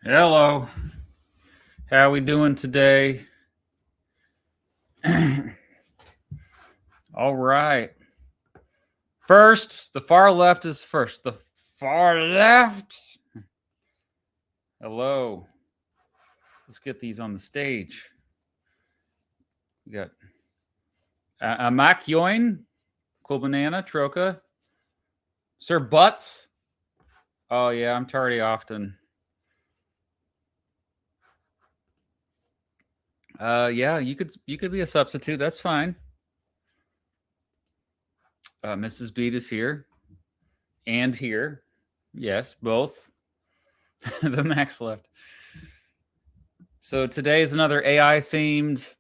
Hello. How we doing today? All right. First, the far left is first. The far left. Hello. Let's get these on the stage. We got Mac Yoin, Cool Banana, Troca, Sir Butts. Oh yeah, I'm tardy often. Yeah, you could be a substitute. That's fine. Mrs. Beat is here and here. Yes, both. The Max left. So today is another AI themed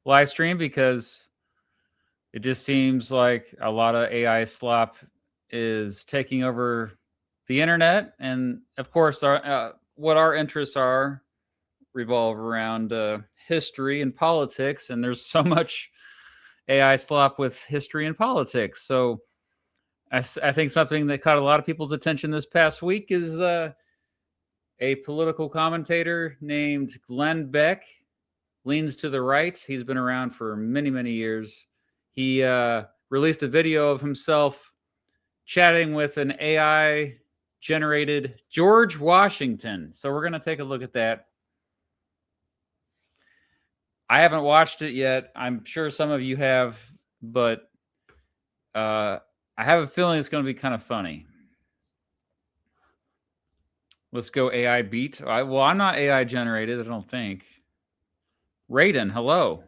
live stream because it just seems like a lot of AI slop is taking over the internet, and of course, what our interests are revolve around history and politics, and there's so much AI slop with history and politics. So I think something that caught a lot of people's attention this past week is a political commentator named Glenn Beck. Leans to the right. He's been around for many, many years. He released a video of himself chatting with an AI generated George Washington. So we're going to take a look at that. I haven't watched it yet. I'm sure some of you have, but I have a feeling it's going to be kind of funny. Let's go AI beat. Well, I'm not AI generated, I don't think. Raiden, hello.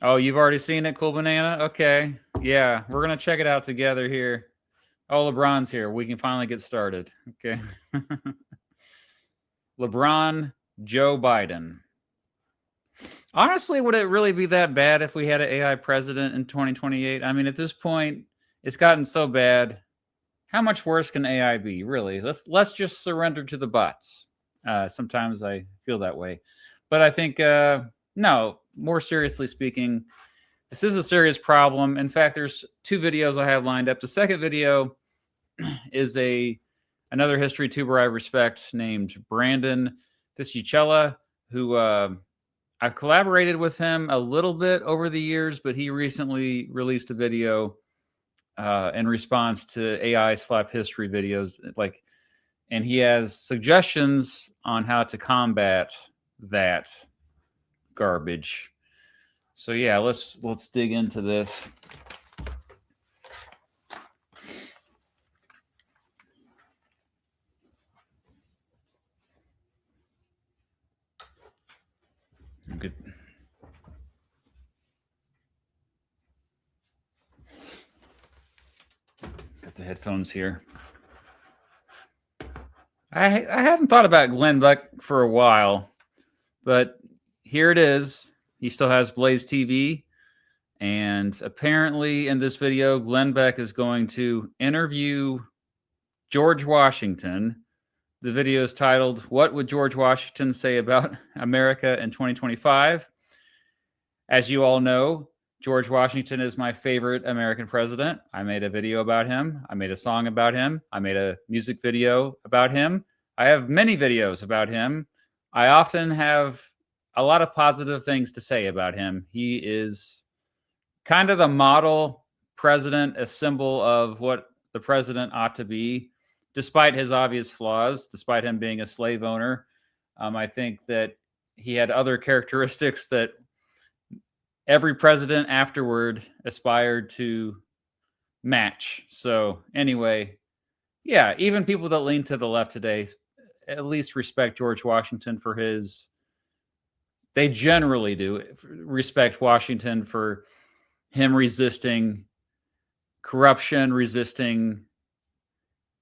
Oh, you've already seen it, Cool Banana? Okay. Yeah, we're going to check it out together here. Oh, LeBron's here. We can finally get started. Okay. LeBron, Joe Biden. Honestly, would it really be that bad if we had an AI president in 2028? I mean, at this point, it's gotten so bad. How much worse can AI be? Really? Let's just surrender to the bots. Sometimes I feel that way, but I think no. More seriously speaking, this is a serious problem. In fact, there's two videos I have lined up. The second video is another history tuber I respect named Brandon Fisichella, who I've collaborated with him a little bit over the years, but he recently released a video in response to AI slap history videos, and he has suggestions on how to combat that garbage. So yeah, let's dig into this. Good. Got the headphones here. I hadn't thought about Glenn Beck for a while, but here it is. He still has Blaze TV. And apparently, in this video, Glenn Beck is going to interview George Washington. The video is titled, What Would George Washington Say About America in 2025? As you all know, George Washington is my favorite American president. I made a video about him. I made a song about him. I made a music video about him. I have many videos about him. I often have a lot of positive things to say about him. He is kind of the model president, a symbol of what the president ought to be, despite his obvious flaws, despite him being a slave owner. I think that he had other characteristics that every president afterward aspired to match. So anyway, yeah, even people that lean to the left today at least respect George Washington for his, they generally do respect Washington for him resisting corruption, resisting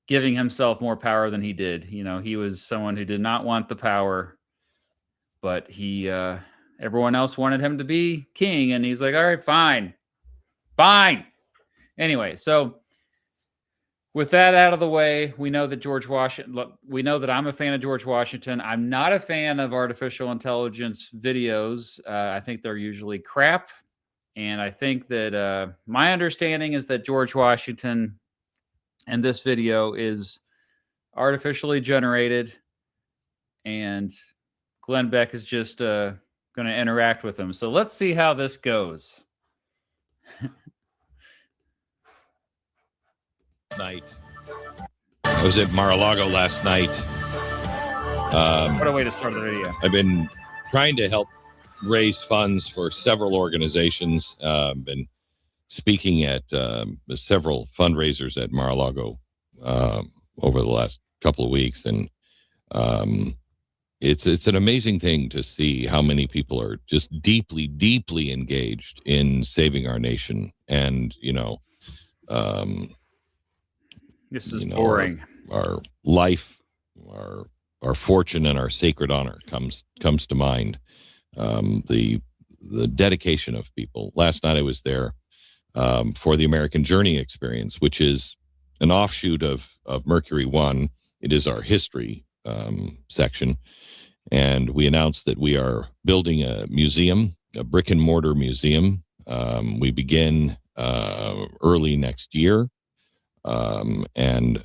giving himself more power than he did. You know, he was someone who did not want the power, but everyone else wanted him to be king, and he's like, all right, fine. Anyway, so with that out of the way, we know that we know that I'm a fan of George Washington. I'm not a fan of artificial intelligence videos. I think they're usually crap. And I think that my understanding is that George Washington in this video is artificially generated, and Glenn Beck is just going to interact with him. So let's see how this goes. Night. I was at Mar-a-Lago last night. What a way to start the video. I've been trying to help raise funds for several organizations. Been speaking at several fundraisers at Mar-a-Lago over the last couple of weeks, and it's an amazing thing to see how many people are just deeply, deeply engaged in saving our nation. And this is boring. Our life, our fortune, and our sacred honor comes to mind. The dedication of people. Last night I was there for the American Journey experience, which is an offshoot of Mercury One. It is our history section, and we announced that we are building a museum, a brick and mortar museum. We begin early next year, and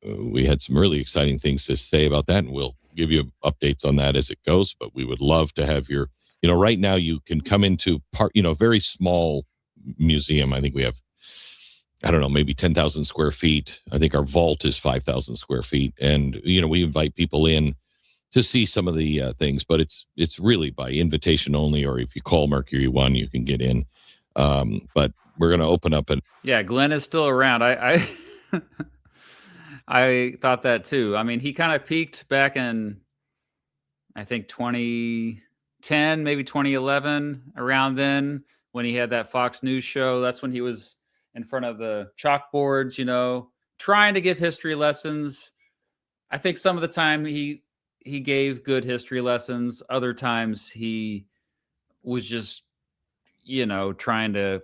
we had some really exciting things to say about that, and we'll give you updates on that as it goes. But we would love to have your, right now you can come into a very small museum. I think we have, I don't know, maybe 10,000 square feet. I think our vault is 5,000 square feet. And, we invite people in to see some of the things, but it's really by invitation only, or if you call Mercury One, you can get in. But we're going to open up Yeah, Glenn is still around. I I thought that too. I mean, he kind of peaked back in, I think, 2010, maybe 2011, around then, when he had that Fox News show. That's when he was in front of the chalkboards, trying to give history lessons. I think some of the time he gave good history lessons. Other times he was just, trying to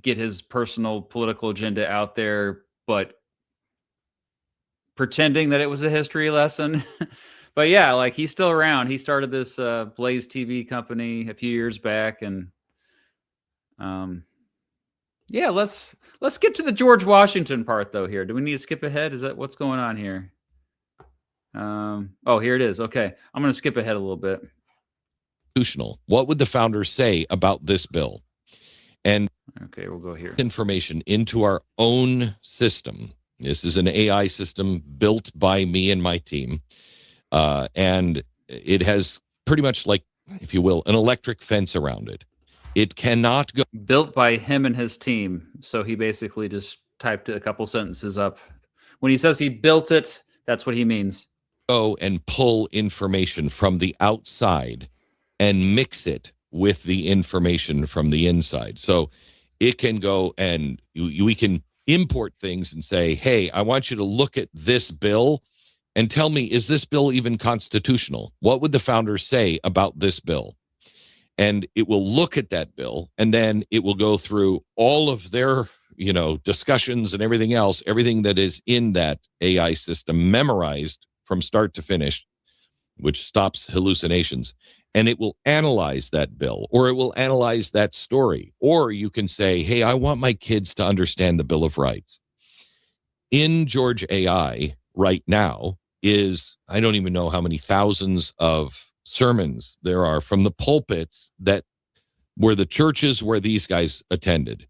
get his personal political agenda out there, but pretending that it was a history lesson. But yeah, like, he's still around. He started this Blaze TV company a few years back, and yeah, let's get to the George Washington part though here. Do we need to skip ahead? Is that what's going on here? Oh, here it is. Okay. I'm going to skip ahead a little bit. What would the founders say about this bill? And okay, we'll go here. Information into our own system. This is an AI system built by me and my team. And it has pretty much, like, if you will, an electric fence around it. It cannot go. Built by him and his team. So he basically just typed a couple sentences up. When he says he built it, that's what he means. Go and pull information from the outside and mix it with the information from the inside. So it can go and we can import things and say, hey, I want you to look at this bill and tell me, is this bill even constitutional? What would the founders say about this bill? And it will look at that bill, and then it will go through all of their, discussions and everything else, everything that is in that AI system memorized from start to finish, which stops hallucinations. And it will analyze that bill, or it will analyze that story. Or you can say, hey, I want my kids to understand the Bill of Rights. In George AI right now is, I don't even know how many thousands of sermons there are from the pulpits that were the churches where these guys attended.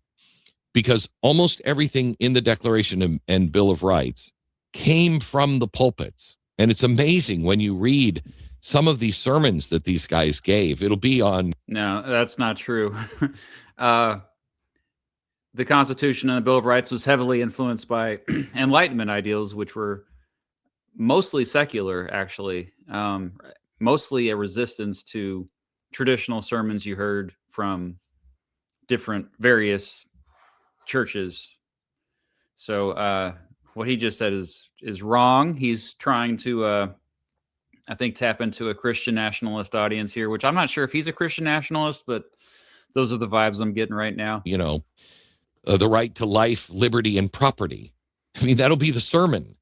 Because almost everything in the Declaration and Bill of Rights came from the pulpits. And it's amazing when you read some of these sermons that these guys gave. It'll be on. No, that's not true. The Constitution and the Bill of Rights was heavily influenced by Enlightenment ideals, which were mostly secular, actually. Mostly a resistance to traditional sermons you heard from various churches. So what he just said is wrong. He's trying to I think tap into a Christian nationalist audience here, which I'm not sure if he's a Christian nationalist, but those are the vibes I'm getting right now. The right to life, liberty, and property. I mean, that'll be the sermon.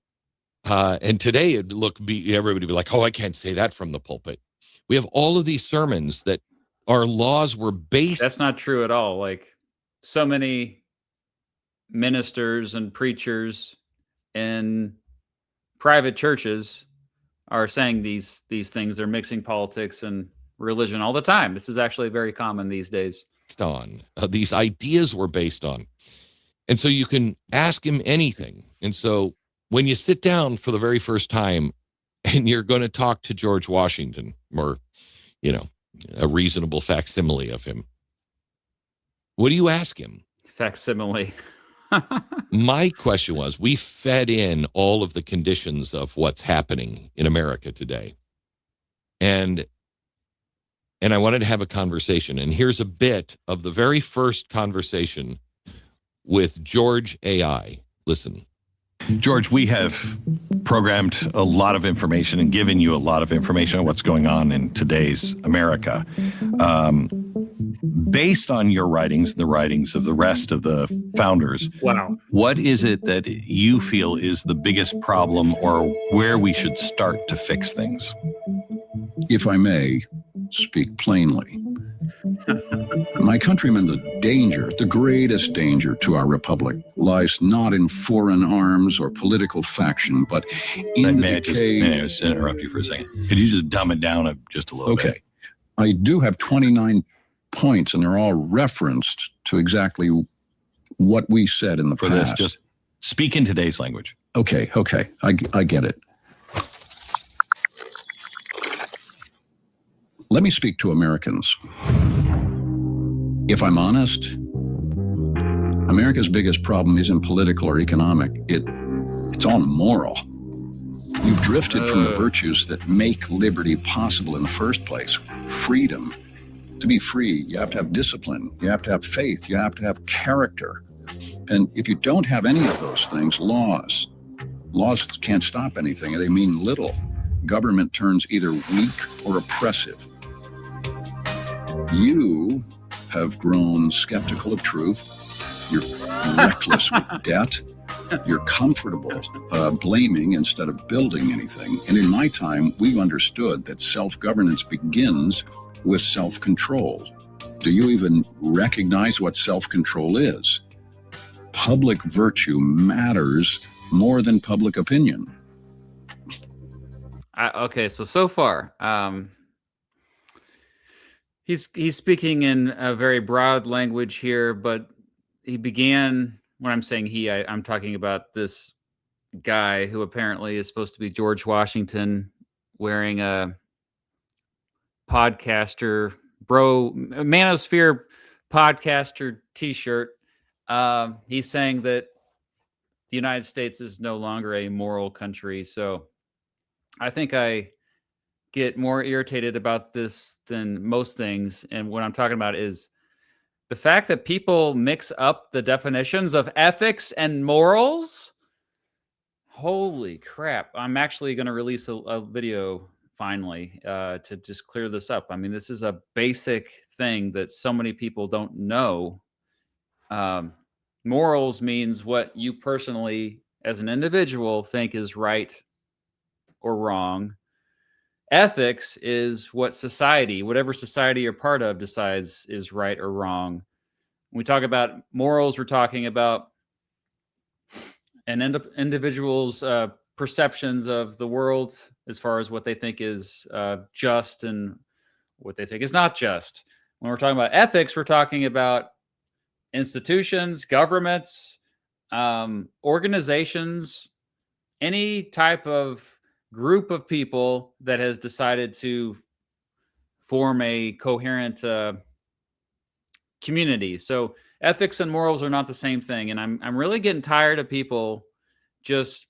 And today everybody would be like, oh, I can't say that from the pulpit. We have all of these sermons that our laws were based. That's not true at all. Like, so many ministers and preachers in private churches are saying these things. They're mixing politics and religion all the time. This is actually very common these days. On these ideas were based on. And so you can ask him anything. And so when you sit down for the very first time and you're going to talk to George Washington, or, you know, a reasonable facsimile of him, what do you ask him? Facsimile. My question was, we fed in all of the conditions of what's happening in America today. And I wanted to have a conversation. And here's a bit of the very first conversation with George AI. Listen. George, we have programmed a lot of information and given you a lot of information on what's going on in today's America. Based on your writings, the writings of the rest of the founders, Wow. what is it that you feel is the biggest problem, or where we should start to fix things? If I may speak plainly, my countrymen, the greatest danger to our republic lies not in foreign arms or political faction, but in the decay. May I just interrupt you for a second? Could you just dumb it down just a little bit? Okay. I do have 29 points, and they're all referenced to exactly what we said in the For past. this, just speak in today's language. Okay. I get it. Let me speak to Americans. If I'm honest, America's biggest problem isn't political or economic. It's all moral. You've drifted from the virtues that make liberty possible in the first place. Freedom. To be free, you have to have discipline. You have to have faith. You have to have character. And if you don't have any of those things, laws can't stop anything. They mean little. Government turns either weak or oppressive. You have grown skeptical of truth. You're reckless with debt. You're comfortable blaming instead of building anything. And in my time, we understood that self-governance begins with self-control. Do you even recognize what self-control is? Public virtue matters more than public opinion. Okay, so far, he's speaking in a very broad language here, but he began, when I'm saying he, I'm talking about this guy who apparently is supposed to be George Washington, wearing a podcaster, manosphere podcaster t-shirt. He's saying that the United States is no longer a moral country. So I think I get more irritated about this than most things. And what I'm talking about is the fact that people mix up the definitions of ethics and morals. Holy crap. I'm actually going to release a video finally to just clear this up. I mean, this is a basic thing that so many people don't know. Morals means what you personally, as an individual, think is right or wrong. Ethics is what society, whatever society you're part of, decides is right or wrong. When we talk about morals, we're talking about an individual's perceptions of the world as far as what they think is just and what they think is not just. When we're talking about ethics, we're talking about institutions, governments, organizations, any type of group of people that has decided to form a coherent community. So ethics and morals are not the same thing. And I'm really getting tired of people just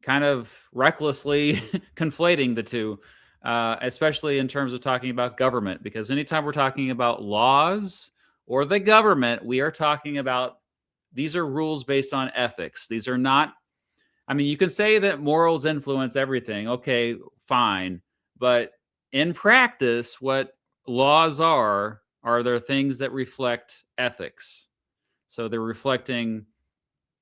kind of recklessly conflating the two, especially in terms of talking about government, because anytime we're talking about laws or the government, we are talking about, these are rules based on ethics. These are not, I mean, you can say that morals influence everything. Okay, fine. But in practice, what laws are there things that reflect ethics. So they're reflecting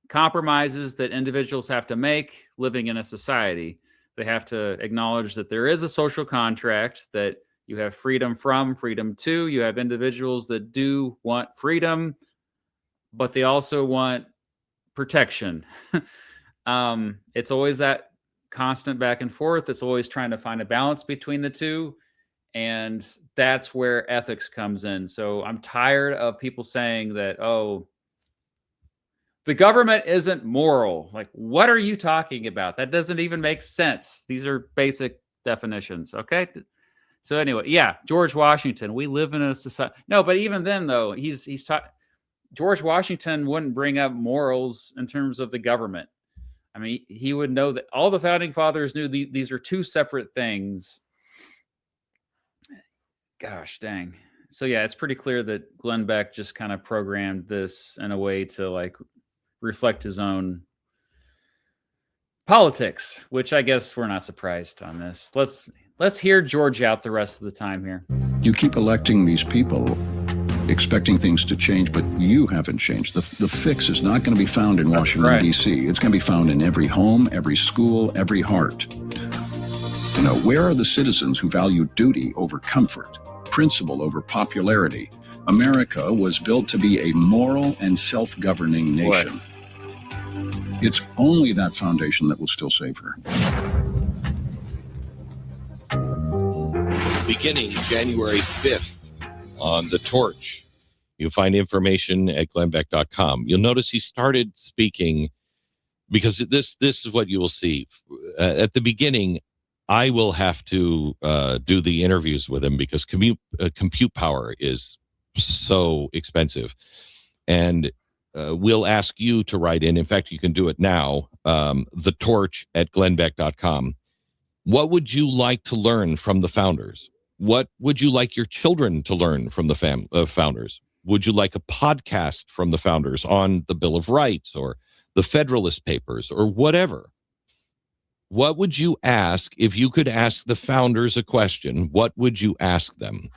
compromises that individuals have to make living in a society. They have to acknowledge that there is a social contract, that You have freedom from, freedom to. You have individuals that do want freedom, but they also want protection. It's always that constant back and forth. It's always trying to find a balance between the two. And that's where ethics comes in. So I'm tired of people saying that, oh, the government isn't moral. Like, what are you talking about? That doesn't even make sense. These are basic definitions. Okay. So anyway, yeah, George Washington, we live in a society. No, but even then though, he's taught George Washington wouldn't bring up morals in terms of the government. I mean, he would know that all the founding fathers knew these are two separate things. Gosh dang. So yeah, it's pretty clear that Glenn Beck just kind of programmed this in a way to like reflect his own politics, which I guess we're not surprised on this. Let's hear George out the rest of the time here. You keep electing these people, expecting things to change, but you haven't changed. The fix is not going to be found in Washington, right. D.C. It's going to be found in every home, every school, every heart. You know, where are the citizens who value duty over comfort, principle over popularity? America was built to be a moral and self-governing nation. What? It's only that foundation that will still save her. Beginning January 5th on The Torch. You'll find information at glennbeck.com. You'll notice he started speaking because this is what you will see. At the beginning, I will have to do the interviews with him because compute power is so expensive. And we'll ask you to write in. In fact, you can do it now. The Torch at glennbeck.com. What would you like to learn from the founders? What would you like your children to learn from the founders? Would you like a podcast from the founders on the Bill of Rights or the Federalist Papers or whatever? What would you ask if you could ask the founders a question? What would you ask them?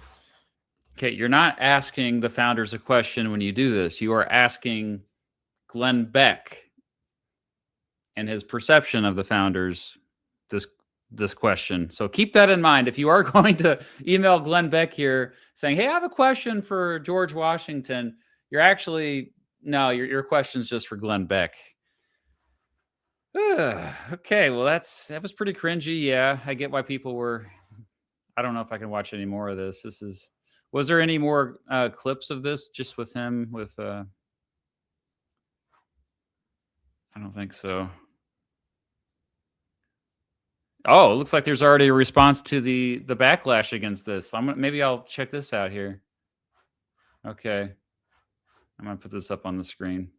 Okay, you're not asking the founders a question when you do this. You are asking Glenn Beck and his perception of the founders this question. So keep that in mind. If you are going to email Glenn Beck here saying, hey, I have a question for George Washington, you're actually, no, your question's just for Glenn Beck. Okay, well, that was pretty cringy. Yeah, I get why people were, I don't know if I can watch any more of this. Was there any more clips of this just with him with, I don't think so. Oh, it looks like there's already a response to the backlash against this. Maybe I'll check this out here. Okay. I'm going to put this up on the screen.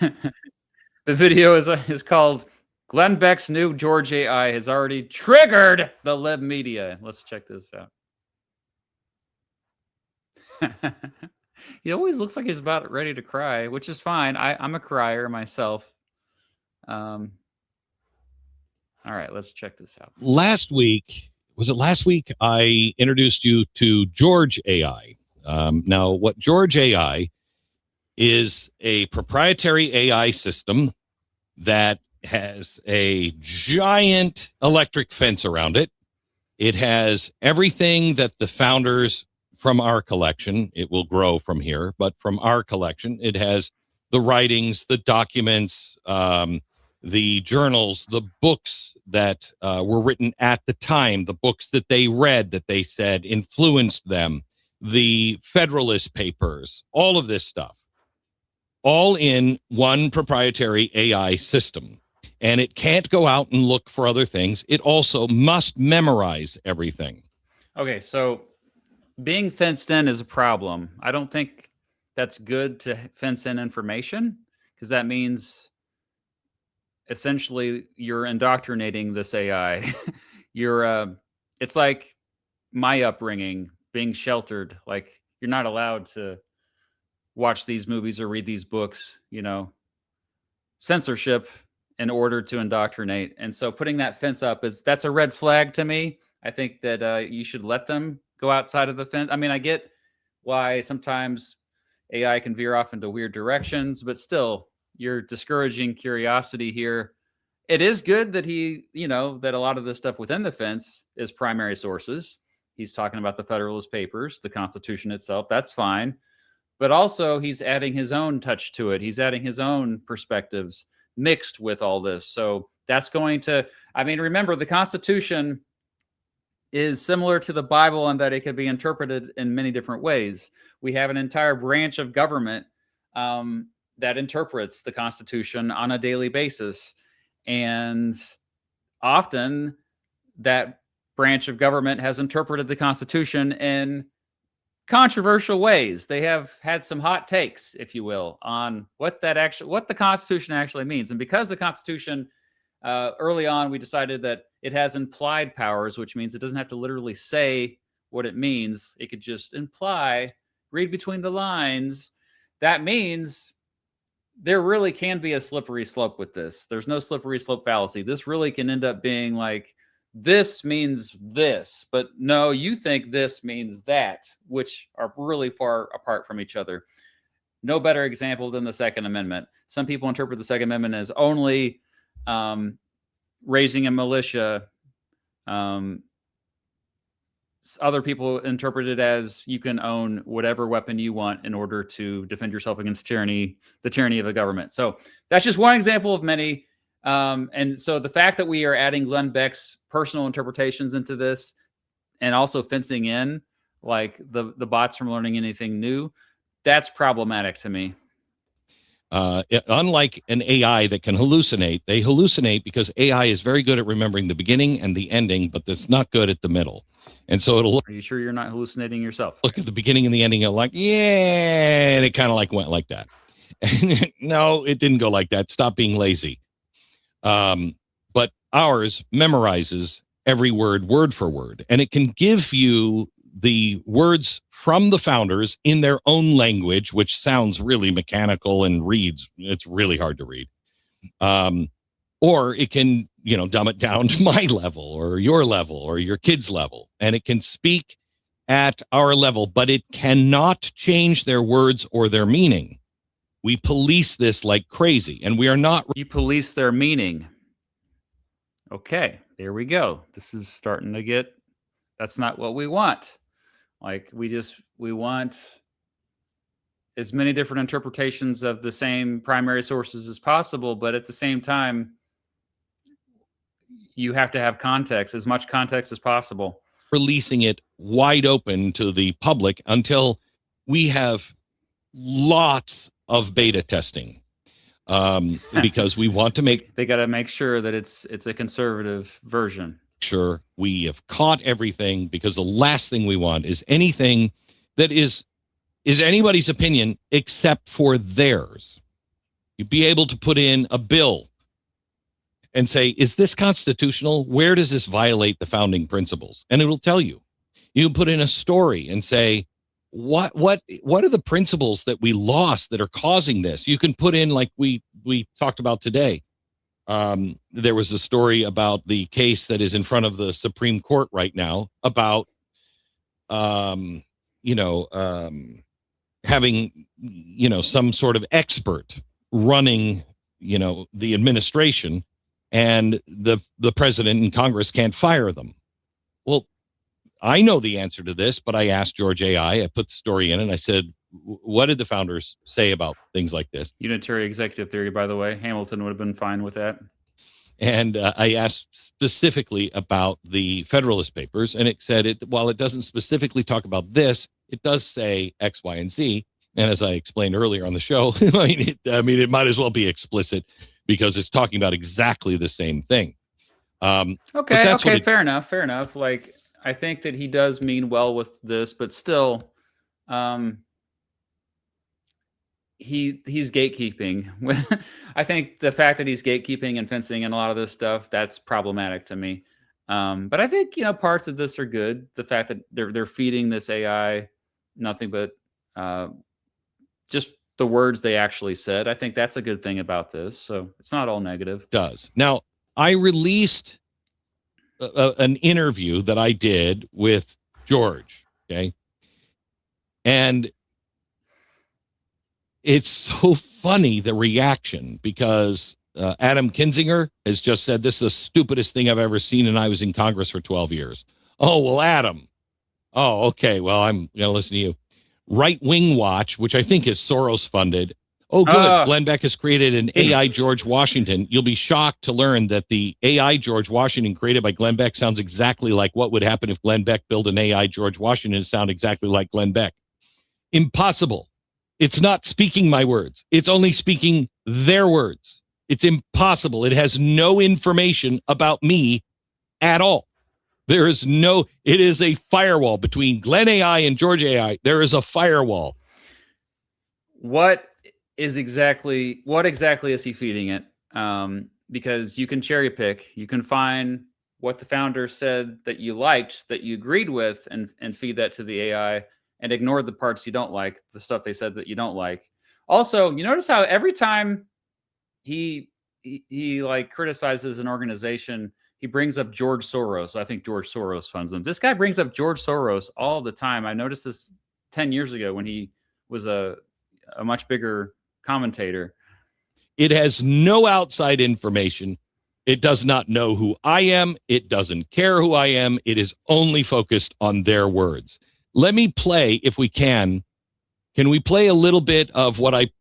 The video is called Glenn Beck's new George AI has already triggered the lib media. Let's check this out. He always looks like he's about ready to cry, which is fine. I'm a crier myself. All right, let's check this out. Last week, I introduced you to George AI. Now, what George AI is a proprietary AI system that has a giant electric fence around it. It has everything that the founders from our collection, it will grow from here, but from our collection, it has the writings, the documents, the journals, the books that were written at the time, the books that they read that they said influenced them, the Federalist Papers, all of this stuff, all in one proprietary AI system. And it can't go out and look for other things. It also must memorize everything. Okay, so being fenced in is a problem. I don't think that's good to fence in information because that means essentially you're indoctrinating this AI. It's like my upbringing being sheltered. Like you're not allowed to watch these movies or read these books, censorship in order to indoctrinate. And so putting that fence up that's a red flag to me. I think that you should let them go outside of the fence. I mean, I get why sometimes AI can veer off into weird directions, but still, you're discouraging curiosity here. It is good that that a lot of the stuff within the fence is primary sources. He's talking about the Federalist Papers, the Constitution itself. That's fine. But also, he's adding his own touch to it. He's adding his own perspectives mixed with all this. So that's going to, remember, the Constitution is similar to the Bible in that it could be interpreted in many different ways. We have an entire branch of government that interprets the Constitution on a daily basis. And often that branch of government has interpreted the Constitution in controversial ways. They have had some hot takes, if you will, on what the Constitution actually means. And because the Constitution, early on, we decided that it has implied powers, which means it doesn't have to literally say what it means. It could just imply, read between the lines. That means there really can be a slippery slope with this. There's no slippery slope fallacy. This really can end up being like, this means this, but no, you think this means that, which are really far apart from each other. No better example than the Second Amendment. Some people interpret the Second Amendment as only raising a militia. Other people interpret it as you can own whatever weapon you want in order to defend yourself against tyranny, the tyranny of a government. So that's just one example of many. And so the fact that we are adding Glenn Beck's personal interpretations into this and also fencing in like the bots from learning anything new, that's problematic to me. Unlike an AI that can hallucinate, they hallucinate because AI is very good at remembering the beginning and the ending, but that's not good at the middle. And so it'll look. Are you sure you're not hallucinating yourself? Look at the beginning and the ending and like, yeah, and it kind of like went like that. No, it didn't go like that. Stop being lazy. But ours memorizes every word for word, and it can give you the words from the founders in their own language, which sounds really mechanical and it's really hard to read. Or it can, dumb it down to my level or your level or your kid's level, and it can speak at our level, but it cannot change their words or their meaning. We police this like crazy, and we are not. You police their meaning. Okay, there we go. This is starting to get, that's not what we want. Like we want as many different interpretations of the same primary sources as possible, but at the same time, you have to have context, as much context as possible. Releasing it wide open to the public until we have lots of beta testing, because we want to make. They got to make sure that it's a conservative version. Sure, we have caught everything, because the last thing we want is anything that is anybody's opinion except for theirs. You'd be able to put in a bill and say, is this constitutional? Where does this violate the founding principles? And it'll tell you. You can put in a story and say, what are the principles that we lost that are causing this? You can put in, like we talked about today. There was a story about the case that is in front of the Supreme Court right now about, having, some sort of expert running, the administration, and the president and Congress can't fire them. Well, I know the answer to this, but I asked George AI. I put the story in and I said, what did the founders say about things like this? Unitary executive theory, by the way. Hamilton would have been fine with that. And I asked specifically about the Federalist Papers, and it said, while it doesn't specifically talk about this, it does say X, Y, and Z. And as I explained earlier on the show, it might as well be explicit because it's talking about exactly the same thing. Okay, fair enough. Like, I think that he does mean well with this, but still, he's gatekeeping. I think the fact that he's gatekeeping and fencing and a lot of this stuff, that's problematic to me. But I think, parts of this are good. The fact that they're feeding this AI nothing but just the words they actually said. I think that's a good thing about this. So it's not all negative. Does. Now, I released an interview that I did with George. Okay. And it's so funny, the reaction, because Adam Kinzinger has just said, this is the stupidest thing I've ever seen, and I was in Congress for 12 years. Oh, well, Adam. Oh, okay. Well, I'm going to listen to you. Right Wing Watch, which I think is Soros funded. Oh, good. Glenn Beck has created an AI George Washington. You'll be shocked to learn that the AI George Washington created by Glenn Beck sounds exactly like what would happen if Glenn Beck built an AI George Washington to sound exactly like Glenn Beck. Impossible. It's not speaking my words. It's only speaking their words. It's impossible. It has no information about me at all. There is no, it is a firewall between Glenn AI and George AI. There is a firewall. What exactly is he feeding it? Because you can cherry pick. You can find what the founder said that you liked, that you agreed with, and feed that to the AI, and ignore the parts you don't like, the stuff they said that you don't like. Also, you notice how every time he like criticizes an organization, he brings up George Soros. I think George Soros funds them. This guy brings up George Soros all the time. I noticed this 10 years ago when he was a much bigger commentator. It has no outside information. It does not know who I am. It doesn't care who I am. It is only focused on their words. Let me play, if we can. Can we play a little bit of what I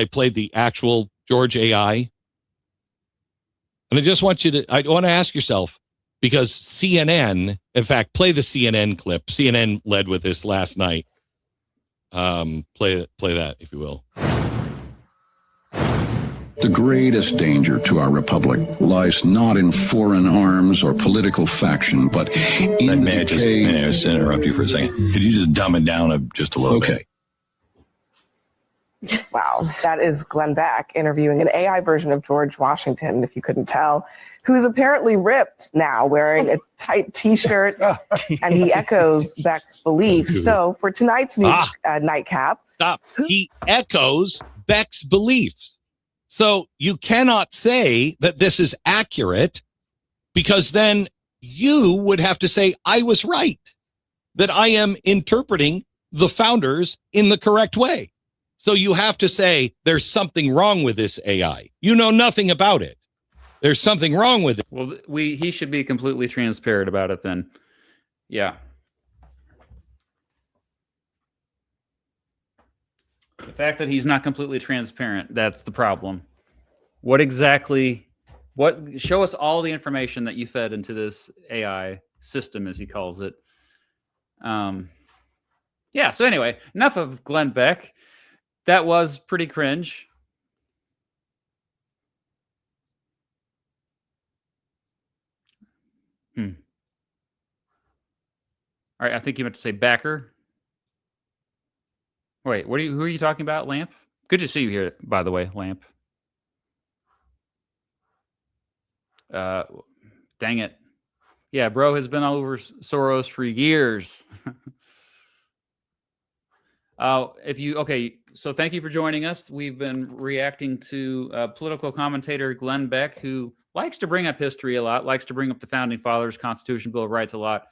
played, the actual George AI? And I just want you to ask yourself, because CNN, in fact, play the CNN clip. CNN led with this last night. Play that, if you will. The greatest danger to our republic lies not in foreign arms or political faction, but in the decay... May I just interrupt you for a second? Could you just dumb it down just a little bit? Wow, that is Glenn Beck interviewing an AI version of George Washington, if you couldn't tell, who's apparently ripped now, wearing a tight T-shirt, and he echoes Beck's beliefs. So for tonight's news nightcap... Stop. He echoes Beck's beliefs. So you cannot say that this is accurate, because then you would have to say, I was right, that I am interpreting the founders in the correct way. So you have to say there's something wrong with this AI. You know nothing about it. There's something wrong with it. Well, he should be completely transparent about it then. Yeah. The fact that he's not completely transparent, that's the problem. Show us all the information that you fed into this AI system, as he calls it. Yeah, so anyway, enough of Glenn Beck. That was pretty cringe. All right, I think you meant to say backer. Wait, who are you talking about, Lamp? Good to see you here, by the way, Lamp. Dang it. Yeah, bro has been all over Soros for years. So thank you for joining us. We've been reacting to political commentator Glenn Beck, who likes to bring up history a lot, likes to bring up the Founding Fathers, Constitution, Bill of Rights a lot.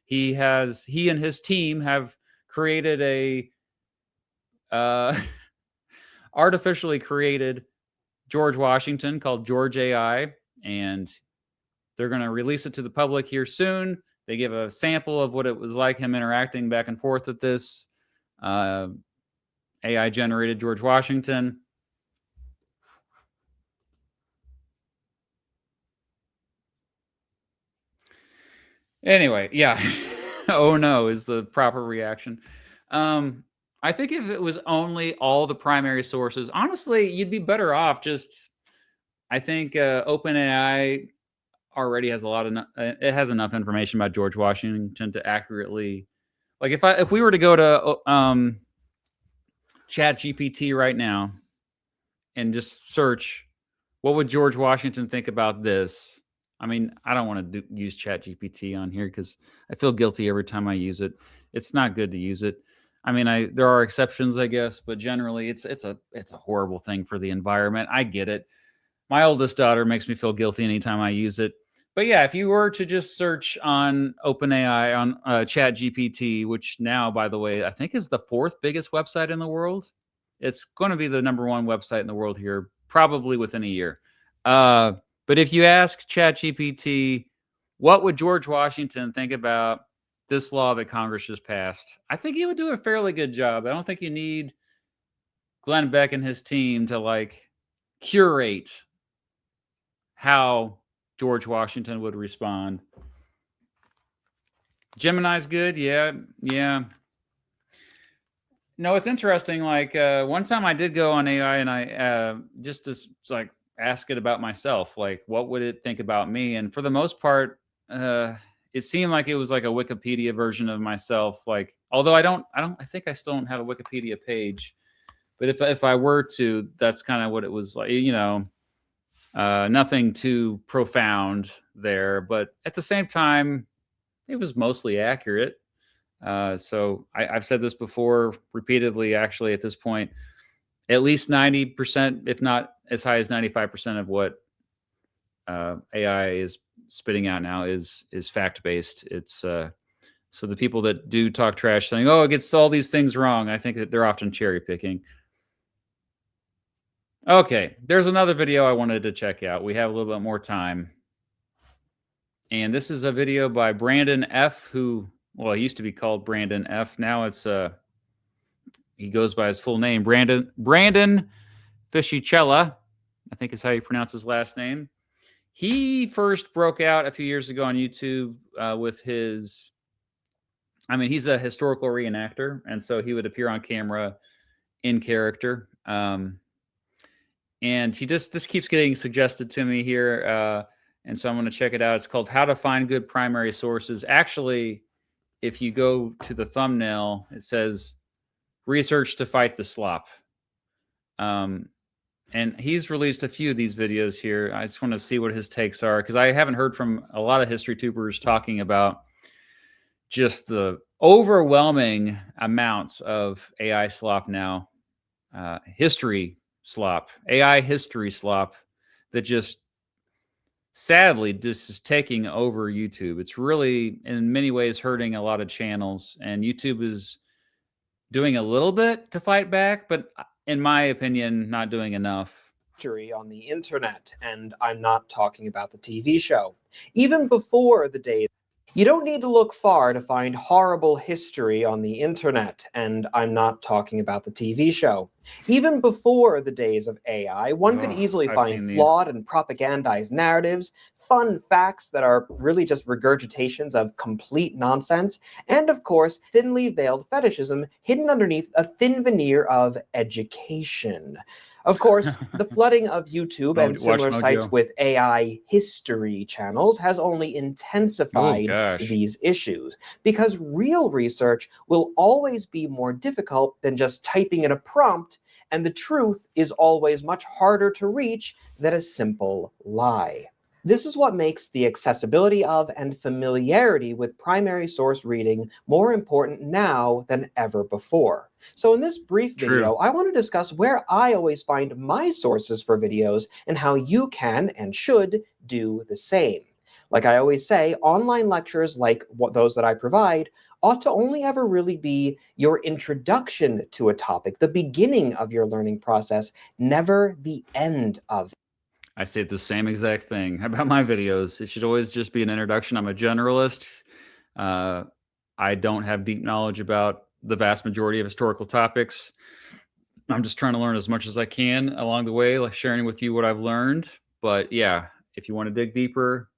He and his team have created a artificially created George Washington called George AI, and they're going to release it to the public here soon. They give a sample of what it was like, him interacting back and forth with this AI generated George Washington. Anyway, yeah. Oh no is the proper reaction. I think if it was only all the primary sources, honestly, you'd be better off just, I think OpenAI already has it has enough information about George Washington to accurately, like if we were to go to ChatGPT right now and just search, what would George Washington think about this? I mean, I don't want to use ChatGPT on here because I feel guilty every time I use it. It's not good to use it. I mean, there are exceptions, I guess, but generally it's a horrible thing for the environment. I get it. My oldest daughter makes me feel guilty anytime I use it. But yeah, if you were to just search on OpenAI, on ChatGPT, which now, by the way, I think is the 4th biggest website in the world. It's going to be the #1 website in the world here, probably within a year. But if you ask ChatGPT, what would George Washington think about this law that Congress just passed? I think he would do a fairly good job. I don't think you need Glenn Beck and his team to like curate how George Washington would respond. Gemini's good. Yeah. No, it's interesting. Like one time I did go on AI and I just to like ask it about myself, like what would it think about me? And for the most part, it seemed like it was like a Wikipedia version of myself. Like, although I think I still don't have a Wikipedia page, but if I were to, that's kind of what it was like. You know, nothing too profound there, but at the same time, it was mostly accurate. So I've said this before repeatedly, actually, at this point, at least 90%, if not as high as 95% of what AI is spitting out now is fact-based. It's so the people that do talk trash saying, oh, it gets all these things wrong, I think that they're often cherry picking. Okay, there's another video I wanted to check out. We have a little bit more time. And this is a video by Brandon F., who, well, he used to be called Brandon F. Now it's he goes by his full name, Brandon Fisichella, I think is how you pronounce his last name. He first broke out a few years ago on YouTube with his, I mean, he's a historical reenactor, and so he would appear on camera in character. And he just, this keeps getting suggested to me here. And so I'm going to check it out. It's called How to Find Good Primary Sources. Actually, if you go to the thumbnail, it says research to fight the slop. And he's released a few of these videos here. I just want to see what his takes are, because I haven't heard from a lot of history tubers talking about just the overwhelming amounts of AI slop now, history slop, AI history slop that just sadly this is taking over YouTube. It's really in many ways hurting a lot of channels, and YouTube is doing a little bit to fight back, but in my opinion, not doing enough. On the internet, and I'm not talking about the TV show. Even before the days, you don't need to look far to find horrible history on the internet, and I'm not talking about the TV show. Even before the days of AI, one could easily find flawed and propagandized narratives, fun facts that are really just regurgitations of complete nonsense, and of course, thinly veiled fetishism hidden underneath a thin veneer of education. Of course, the flooding of YouTube and similar sites with AI history channels has only intensified these issues, because real research will always be more difficult than just typing in a prompt, and the truth is always much harder to reach than a simple lie. This is what makes the accessibility of and familiarity with primary source reading more important now than ever before. So in this brief video, I want to discuss where I always find my sources for videos and how you can and should do the same. Like I always say, online lectures like those that I provide ought to only ever really be your introduction to a topic, the beginning of your learning process, never the end of it. I say the same exact thing about my videos. It should always just be an introduction. I'm a generalist. I don't have deep knowledge about the vast majority of historical topics. I'm just trying to learn as much as I can along the way, like sharing with you what I've learned. But yeah, if you want to dig deeper,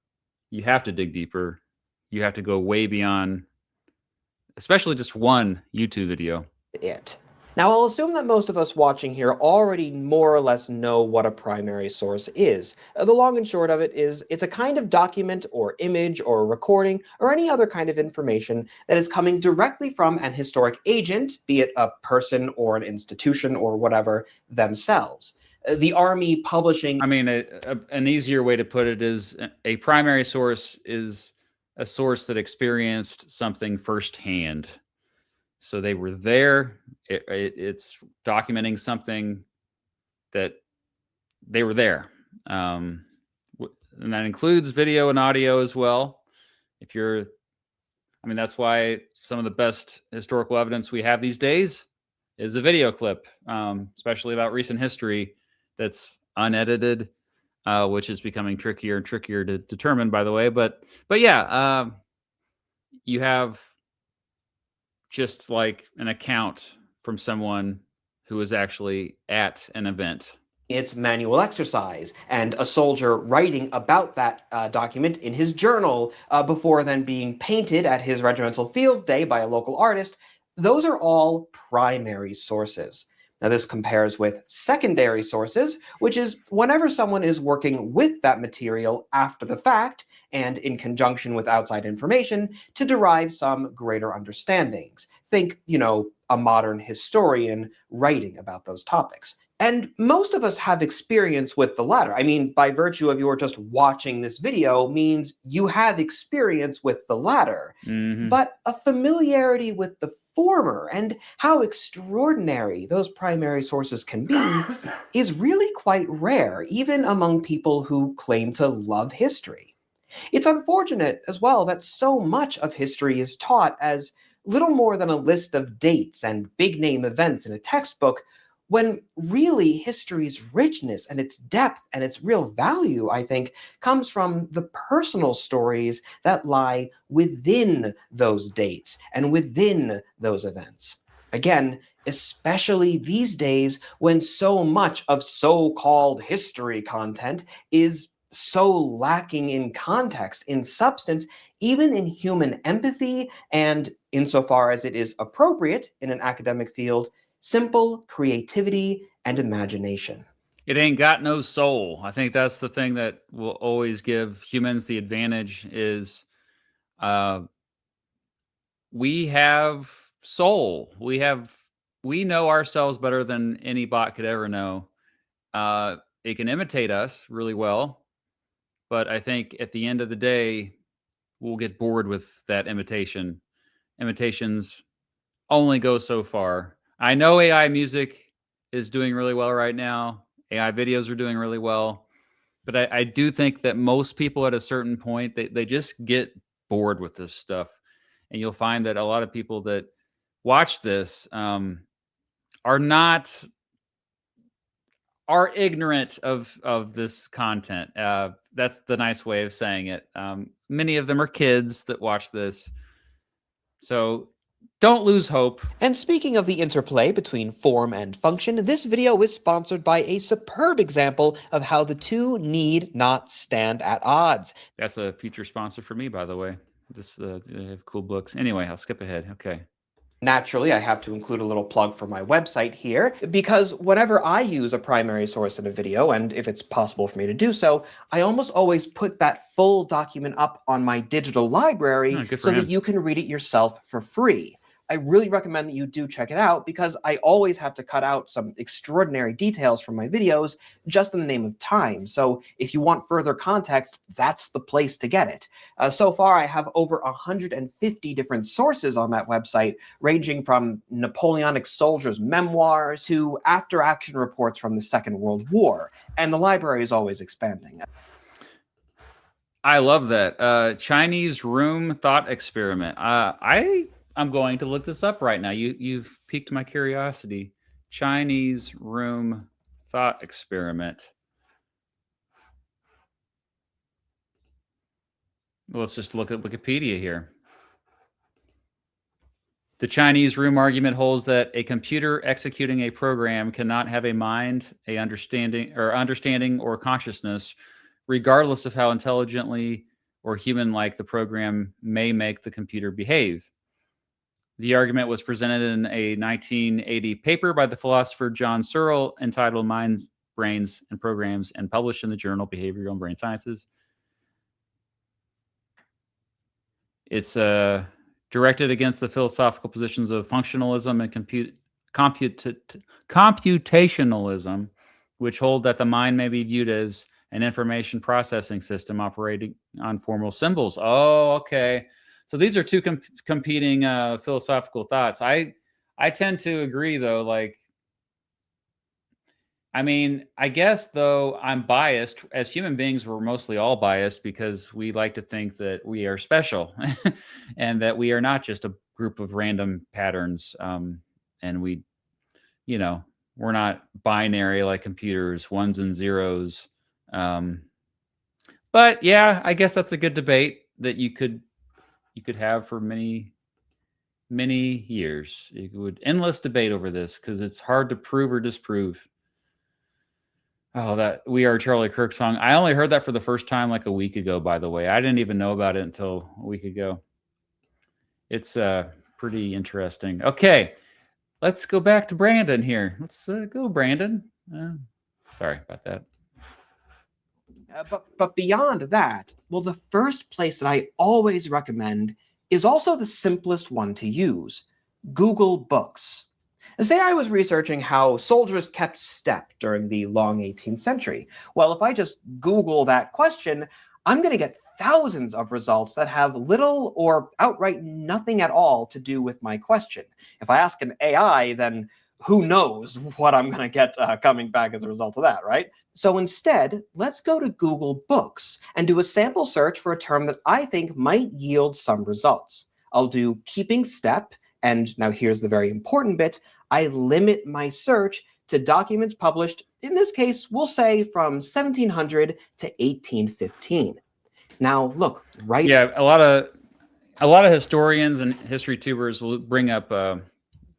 you have to dig deeper. You have to go way beyond, especially just one YouTube video. Now, I'll assume that most of us watching here already more or less know what a primary source is. The long and short of it is it's a kind of document or image or recording or any other kind of information that is coming directly from an historic agent, be it a person or an institution or whatever themselves. The army publishing... I mean, an easier way to put it is a primary source is a source that experienced something firsthand. So they were there. It's documenting something that they were there. And that includes video and audio as well. I mean, that's why some of the best historical evidence we have these days is a video clip, especially about recent history that's unedited, which is becoming trickier and trickier to determine, by the way. But yeah, you have just like an account from someone who was actually at an event. It's manual exercise, and a soldier writing about that document in his journal before then being painted at his regimental field day by a local artist. Those are all primary sources. Now, this compares with secondary sources, which is whenever someone is working with that material after the fact and in conjunction with outside information to derive some greater understandings. Think, a modern historian writing about those topics. And most of us have experience with the latter. I mean, by virtue of your just watching this video means you have experience with the latter. Mhm. But a familiarity with the former and how extraordinary those primary sources can be is really quite rare, even among people who claim to love history. It's unfortunate as well that so much of history is taught as little more than a list of dates and big name events in a textbook, when really history's richness and its depth and its real value, I think, comes from the personal stories that lie within those dates and within those events. Again, especially these days when so much of so-called history content is so lacking in context, in substance, even in human empathy, and insofar as it is appropriate in an academic field, simple creativity and imagination. It ain't got no soul. I think that's the thing that will always give humans the advantage is we have soul. We know ourselves better than any bot could ever know. It can imitate us really well, but I think at the end of the day, we'll get bored with that imitation. Imitations only go so far. I know AI music is doing really well right now. AI videos are doing really well. But I do think that most people at a certain point, they just get bored with this stuff. And you'll find that a lot of people that watch this are ignorant of this content. That's the nice way of saying it. Many of them are kids that watch this. So don't lose hope. And speaking of the interplay between form and function, this video is sponsored by a superb example of how the two need not stand at odds. That's a future sponsor for me, by the way. They have cool books. Anyway, I'll skip ahead. Okay. Naturally, I have to include a little plug for my website here, because whenever I use a primary source in a video, and if it's possible for me to do so, I almost always put that full document up on my digital library so that you can read it yourself for free. I really recommend that you do check it out, because I always have to cut out some extraordinary details from my videos just in the name of time. So if you want further context, that's the place to get it. So far, I have over 150 different sources on that website, ranging from Napoleonic soldiers' memoirs to after-action reports from the Second World War. And the library is always expanding. I love that. Chinese room thought experiment. I'm going to look this up right now. You've piqued my curiosity. Chinese room thought experiment. Let's just look at Wikipedia here. The Chinese room argument holds that a computer executing a program cannot have a mind, a understanding or consciousness, regardless of how intelligently or human-like the program may make the computer behave. The argument was presented in a 1980 paper by the philosopher John Searle entitled Minds, Brains, and Programs, and published in the journal Behavioral and Brain Sciences. It's directed against the philosophical positions of functionalism and computationalism, which hold that the mind may be viewed as an information processing system operating on formal symbols. Oh, okay. So these are two competing philosophical thoughts. I tend to agree, though. I guess, though, I'm biased. As human beings, we're mostly all biased because we like to think that we are special and that we are not just a group of random patterns. And we you know, we're not binary like computers, ones and zeros. But yeah, I guess that's a good debate that you could have for many years. You would endless debate over this because it's hard to prove or disprove. Oh, that We Are Charlie Kirk song. I only heard that for the first time like a week ago, by the way. I didn't even know about it until a week ago. It's pretty interesting. Okay, let's go back to Brandon here. Let's go, Brandon. Sorry about that. But beyond that, well, the first place that I always recommend is also the simplest one to use, Google Books. And say I was researching how soldiers kept step during the long 18th century. Well, if I just Google that question, I'm going to get thousands of results that have little or outright nothing at all to do with my question. If I ask an AI, then who knows what I'm going to get coming back as a result of that, right? So instead, let's go to Google Books and do a sample search for a term that I think might yield some results. I'll do keeping step, and now here's the very important bit. I limit my search to documents published, in this case, we'll say from 1700 to 1815. Now, look, right? Yeah, a lot of historians and history tubers will bring up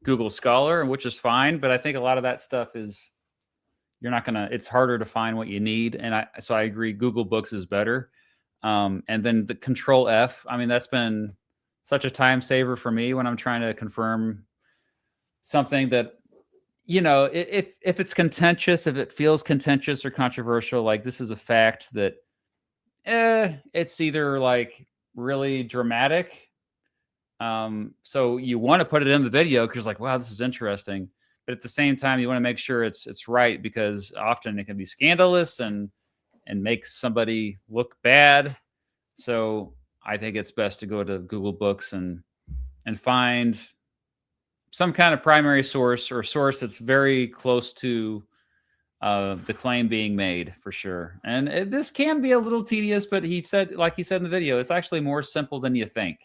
Google Scholar, which is fine, but I think a lot of that stuff is it's harder to find what you need, and so I agree. Google Books is better, and then the Control F. I mean, that's been such a time saver for me when I'm trying to confirm something that, if it's contentious, if it feels contentious or controversial, like this is a fact that it's either like really dramatic. So you want to put it in the video because like, wow, this is interesting. But at the same time, you want to make sure it's right, because often it can be scandalous and makes somebody look bad. So I think it's best to go to Google Books and find some kind of primary source or source that's very close to the claim being made, for sure. And this can be a little tedious, but like he said in the video, it's actually more simple than you think.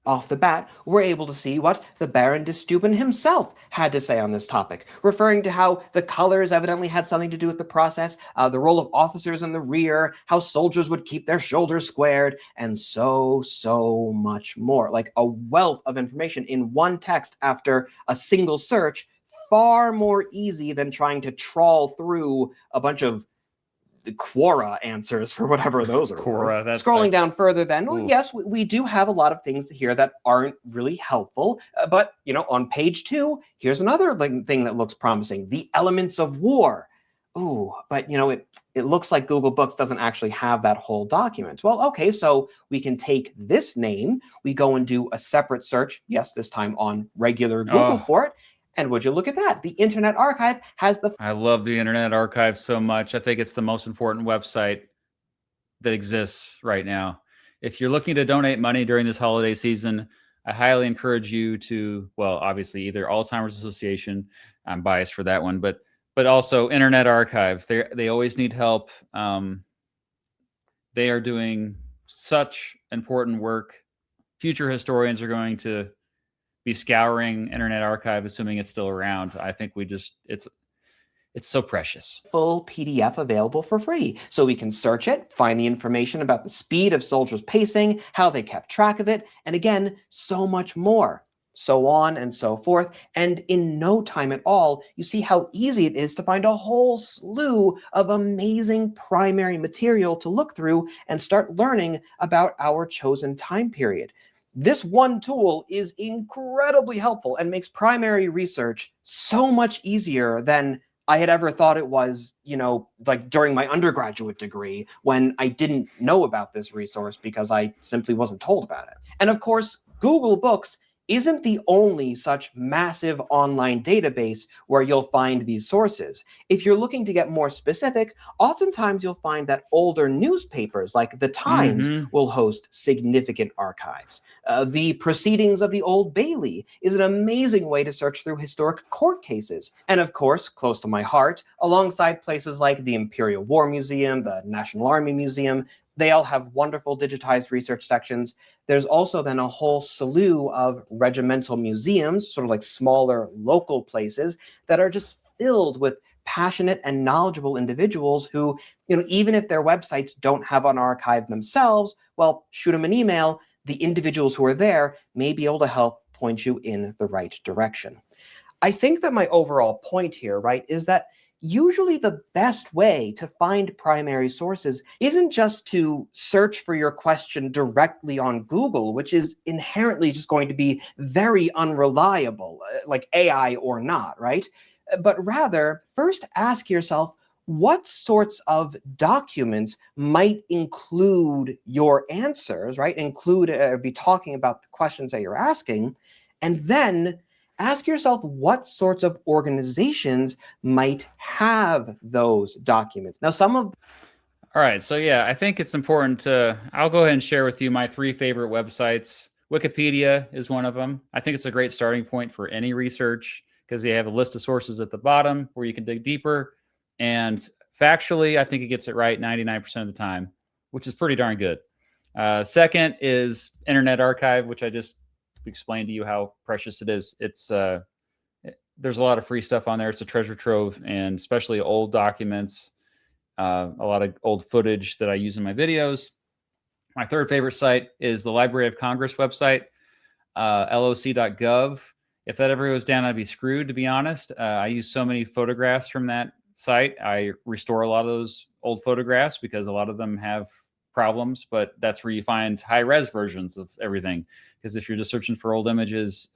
Off the bat, we're able to see what the Baron de Steuben himself had to say on this topic, referring to how the colors evidently had something to do with the process, the role of officers in the rear, how soldiers would keep their shoulders squared, and so much more. Like a wealth of information in one text after a single search, far more easy than trying to trawl through a bunch of the Quora answers for whatever those are. Quora, Scrolling down further then, well, yes, we do have a lot of things here that aren't really helpful. But, on page 2, here's another thing that looks promising, the elements of war. Ooh, but, it looks like Google Books doesn't actually have that whole document. Well, okay, so we can take this name, we go and do a separate search, yes, this time on regular Google for it. And would you look at that? The Internet Archive has I love the Internet Archive so much. I think it's the most important website that exists right now. If you're looking to donate money during this holiday season, I highly encourage you to, well, obviously either Alzheimer's Association, I'm biased for that one, but also Internet Archive. They always need help. They are doing such important work. Future historians are going to be scouring Internet Archive, assuming it's still around. I think it's so precious. Full PDF available for free. So we can search it, find the information about the speed of soldiers pacing, how they kept track of it, and again, so much more. So on and so forth. And in no time at all, you see how easy it is to find a whole slew of amazing primary material to look through and start learning about our chosen time period. This one tool is incredibly helpful and makes primary research so much easier than I had ever thought it was, like during my undergraduate degree when I didn't know about this resource because I simply wasn't told about it. And of course, Google Books isn't the only such massive online database where you'll find these sources. If you're looking to get more specific, oftentimes you'll find that older newspapers like The Times will host significant archives. The Proceedings of the Old Bailey is an amazing way to search through historic court cases. And of course, close to my heart, alongside places like the Imperial War Museum, the National Army Museum, they all have wonderful digitized research sections. There's also then a whole slew of regimental museums, sort of like smaller local places that are just filled with passionate and knowledgeable individuals who, even if their websites don't have an archive themselves, well, shoot them an email. The individuals who are there may be able to help point you in the right direction. I think that my overall point here, right, is that usually the best way to find primary sources isn't just to search for your question directly on Google, which is inherently just going to be very unreliable, like AI or not, right? But rather, first ask yourself, what sorts of documents might include your answers, right? Be talking about the questions that you're asking, and then ask yourself what sorts of organizations might have those documents. Now, all right, so yeah, I think it's important to, I'll go ahead and share with you my 3 favorite websites. Wikipedia is one of them. I think it's a great starting point for any research because they have a list of sources at the bottom where you can dig deeper. And factually, I think it gets it right 99% of the time, which is pretty darn good. Second is Internet Archive, which I just explained to you how precious it is. It's there's a lot of free stuff on there. It's a treasure trove, and especially old documents, a lot of old footage that I use in my videos. My third favorite site is the Library of Congress website, loc.gov. If that ever goes down, I'd be screwed, to be honest. I use so many photographs from that site. I restore a lot of those old photographs because a lot of them have problems, but that's where you find high-res versions of everything. Because if you're just searching for old images,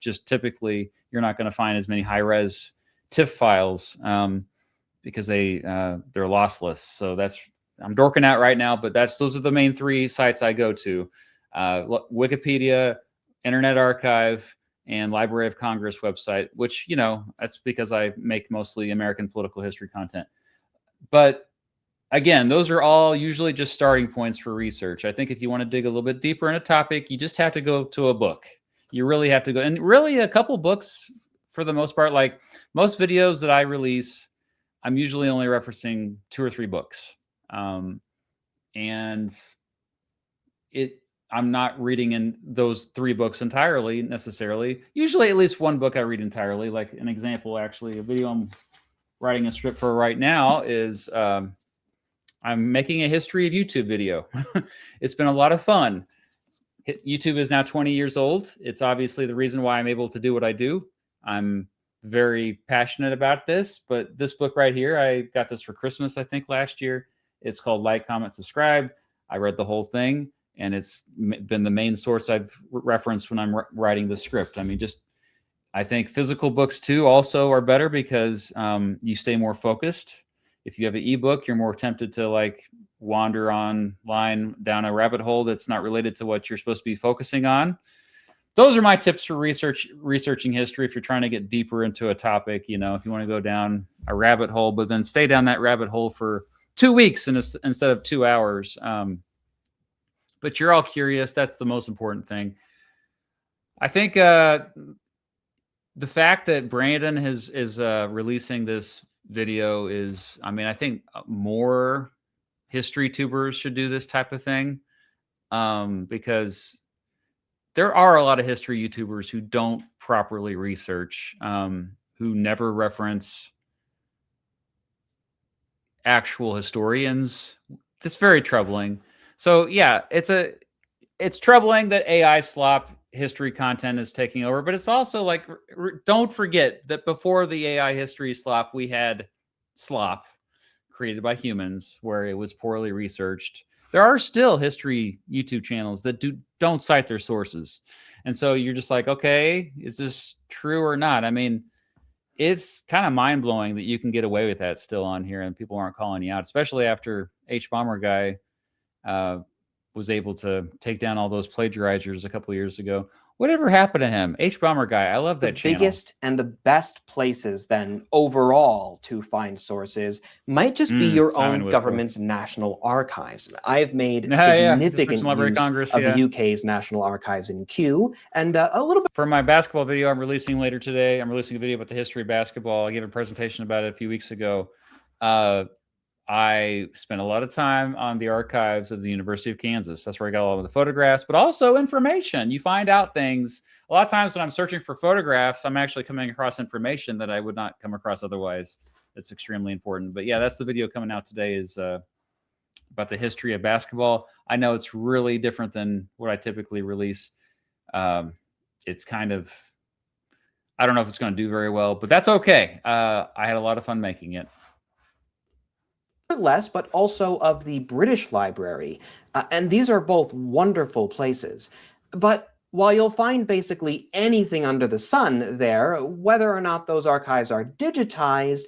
just typically you're not going to find as many high-res TIFF files because they're lossless. So I'm dorking out right now, but those are the main 3 sites I go to: Wikipedia, Internet Archive, and Library of Congress website. Which that's because I make mostly American political history content, but again, those are all usually just starting points for research. I think if you want to dig a little bit deeper in a topic, you just have to go to a book. You really have to go, and really a couple books for the most part. Like most videos that I release, I'm usually only referencing 2 or 3 books. And I'm not reading in those 3 books entirely necessarily. Usually at least 1 book I read entirely. Like an example, actually, a video I'm writing a script for right now is, I'm making a history of YouTube video. It's been a lot of fun. YouTube is now 20 years old. It's obviously the reason why I'm able to do what I do. I'm very passionate about this, but this book right here, I got this for Christmas, I think, last year. It's called Like, Comment, Subscribe. I read the whole thing, and it's been the main source I've referenced when I'm writing the script. I mean, I think physical books too also are better because you stay more focused. If you have an ebook, you're more tempted to wander online down a rabbit hole that's not related to what you're supposed to be focusing on. Those are my tips for researching history. If you're trying to get deeper into a topic, if you want to go down a rabbit hole, but then stay down that rabbit hole for 2 weeks instead of 2 hours. But you're all curious. That's the most important thing. I think the fact that Brandon is releasing this video is, I think more history tubers should do this type of thing because there are a lot of history YouTubers who don't properly research, who never reference actual historians. It's very troubling. So yeah, it's troubling that AI slop history content is taking over, but it's also don't forget that before the AI history slop, we had slop created by humans where it was poorly researched. There are still history YouTube channels that don't cite their sources. And so you're just like, okay, is this true or not? It's kind of mind-blowing that you can get away with that still on here and people aren't calling you out, especially after H-Bomber guy was able to take down all those plagiarizers a couple years ago. Whatever happened to him? H-Bomber guy, I love that channel. The biggest and the best places then overall to find sources might just be your own government's national archives. I've made significant use of the UK's National Archives in Kew, and a little bit. For my basketball video I'm releasing later today, I'm releasing a video about the history of basketball. I gave a presentation about it a few weeks ago. I spent a lot of time on the archives of the University of Kansas. That's where I got all of the photographs, but also information. You find out things. A lot of times when I'm searching for photographs, I'm actually coming across information that I would not come across otherwise. It's extremely important. But yeah, that's the video coming out today, is about the history of basketball. I know it's really different than what I typically release. It's kind of, I don't know if it's going to do very well, but that's okay. I had a lot of fun making it. Less, but also of the British Library. And these are both wonderful places. But while you'll find basically anything under the sun there, whether or not those archives are digitized,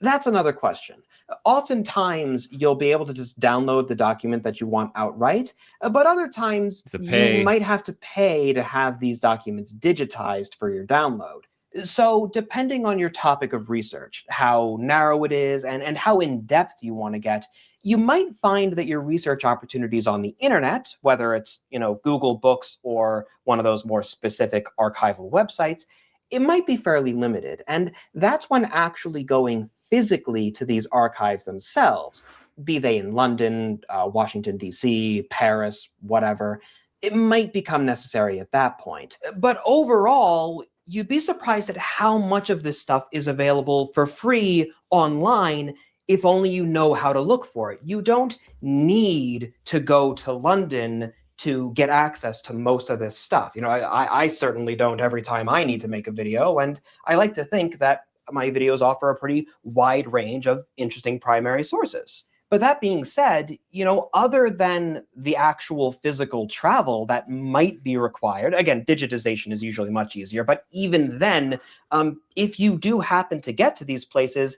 that's another question. Oftentimes, you'll be able to just download the document that you want outright, but other times you might have to pay to have these documents digitized for your download. So depending on your topic of research, how narrow it is, and how in-depth you want to get, you might find that your research opportunities on the internet, whether it's Google Books or one of those more specific archival websites, it might be fairly limited. And that's when actually going physically to these archives themselves, be they in London, Washington, D.C., Paris, whatever, it might become necessary at that point. But overall, you'd be surprised at how much of this stuff is available for free online if only you know how to look for it. You don't need to go to London to get access to most of this stuff. I certainly don't every time I need to make a video, and I like to think that my videos offer a pretty wide range of interesting primary sources. But that being said, other than the actual physical travel that might be required, again, digitization is usually much easier, but even then, if you do happen to get to these places,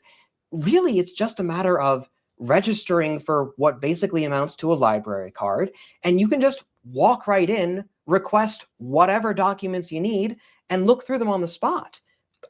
really it's just a matter of registering for what basically amounts to a library card, and you can just walk right in, request whatever documents you need, and look through them on the spot.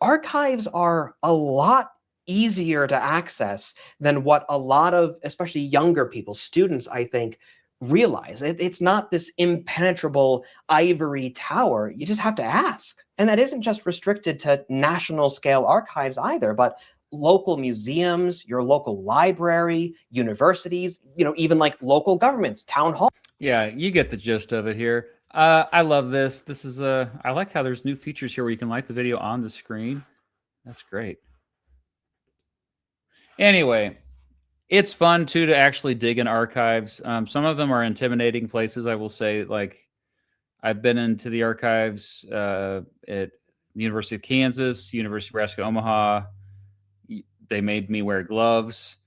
Archives are a lot easier to access than what a lot of, especially younger people, students, I think, realize. It's not this impenetrable ivory tower. You just have to ask. And that isn't just restricted to national scale archives either, but local museums, your local library, universities, even like local governments, town hall. Yeah, you get the gist of it here. I love this. This is I like how there's new features here where you can light the video on the screen. That's great. Anyway, it's fun too to actually dig in archives. Some of them are intimidating places, I will say. Like, I've been into the archives at the University of Kansas, University of Nebraska Omaha. They made me wear gloves,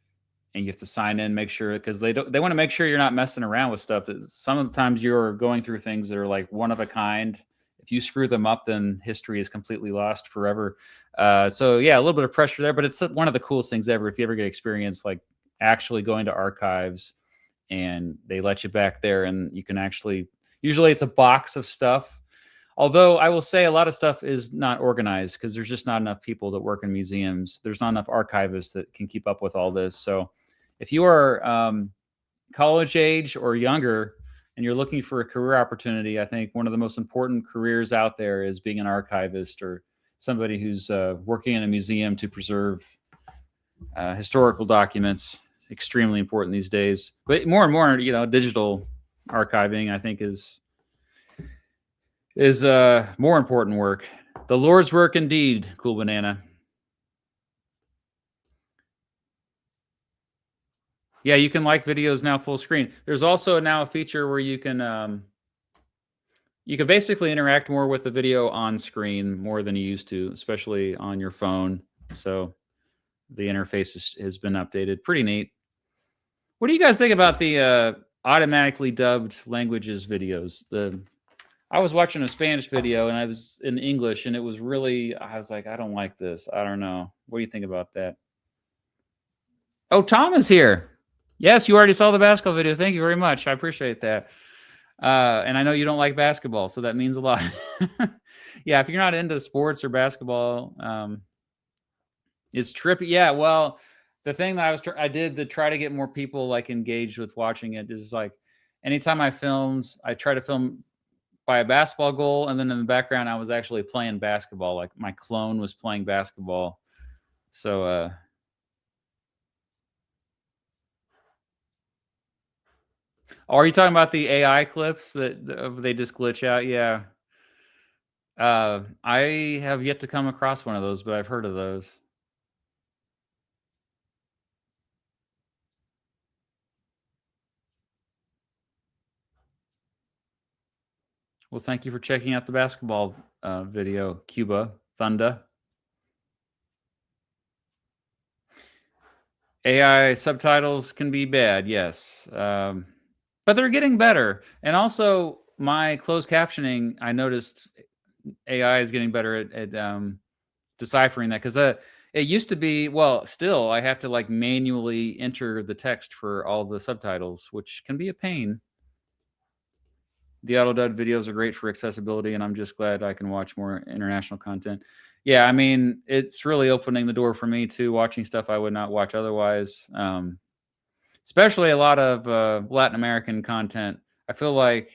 and you have to sign in, make sure, because they want to make sure you're not messing around with stuff. That some of the times you're going through things that are like one of a kind. If you screw them up, then history is completely lost forever. So yeah, a little bit of pressure there, but it's one of the coolest things ever. If you ever get experience like actually going to archives and they let you back there, and you can actually, usually it's a box of stuff. Although I will say a lot of stuff is not organized because there's just not enough people that work in museums. There's not enough archivists that can keep up with all this. So if you are college age or younger, and you're looking for a career opportunity, I think one of the most important careers out there is being an archivist or somebody who's working in a museum to preserve historical documents. Extremely important these days. But more and more, digital archiving, I think, is more important work. The Lord's work indeed, Cool Banana. Yeah, you can like videos now full screen. There's also now a feature where you can basically interact more with the video on screen more than you used to, especially on your phone. So the interface has been updated. Pretty neat. What do you guys think about the automatically dubbed languages videos? I was watching a Spanish video and I was in English, and it was really, I was like, I don't like this. I don't know. What do you think about that? Oh, Tom is here. Yes, you already saw the basketball video. Thank you very much. I appreciate that. And I know you don't like basketball, so that means a lot. Yeah, if you're not into sports or basketball, it's trippy. Yeah, well, the thing that I did to try to get more people like engaged with watching it is like anytime I filmed, I try to film by a basketball goal, and then in the background I was actually playing basketball. Like my clone was playing basketball. So Oh, are you talking about the AI clips that they just glitch out? Yeah. I have yet to come across one of those, but I've heard of those. Well, thank you for checking out the basketball video, Cuba Thunder. AI subtitles can be bad, yes, but they're getting better. And also, my closed captioning, I noticed AI is getting better at deciphering that because it used to be, well, still I have to like manually enter the text for all the subtitles, which can be a pain. The auto-dubbed videos are great for accessibility, and I'm just glad I can watch more international content. Yeah, I mean, it's really opening the door for me to watching stuff I would not watch otherwise, especially a lot of Latin American content. I feel like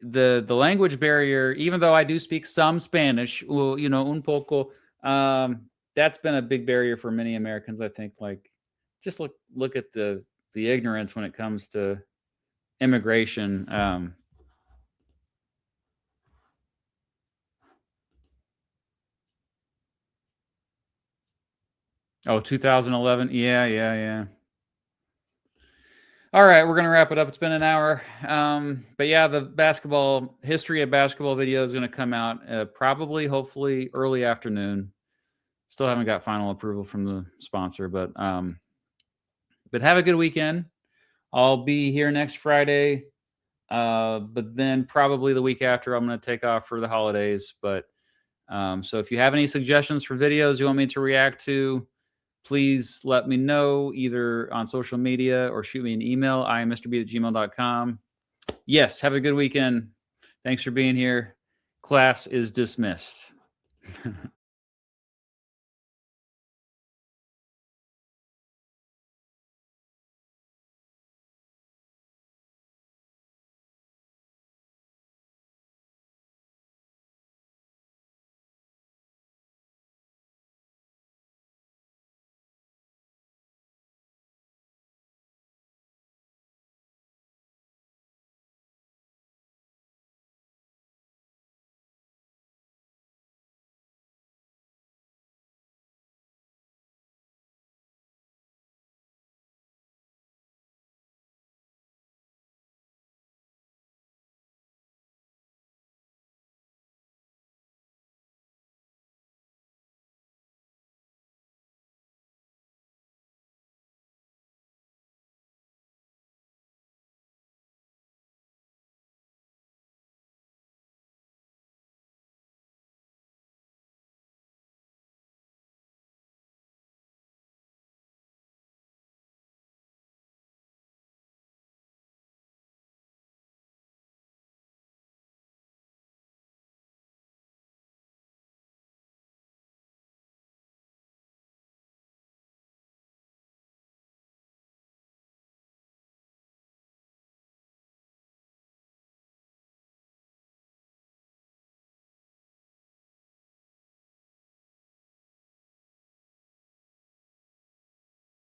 the language barrier, even though I do speak some Spanish, well, you know, un poco, that's been a big barrier for many Americans, I think. Like, just look at the ignorance when it comes to immigration. Oh, 2011. Yeah. All right, we're gonna wrap it up. It's been an hour. But yeah, the history of basketball video is gonna come out probably, hopefully, early afternoon. Still haven't got final approval from the sponsor, but have a good weekend. I'll be here next Friday, but then probably the week after I'm gonna take off for the holidays. But so if you have any suggestions for videos you want me to react to, please let me know either on social media or shoot me an email. I am mrbeat@gmail.com. Yes, have a good weekend. Thanks for being here. Class is dismissed.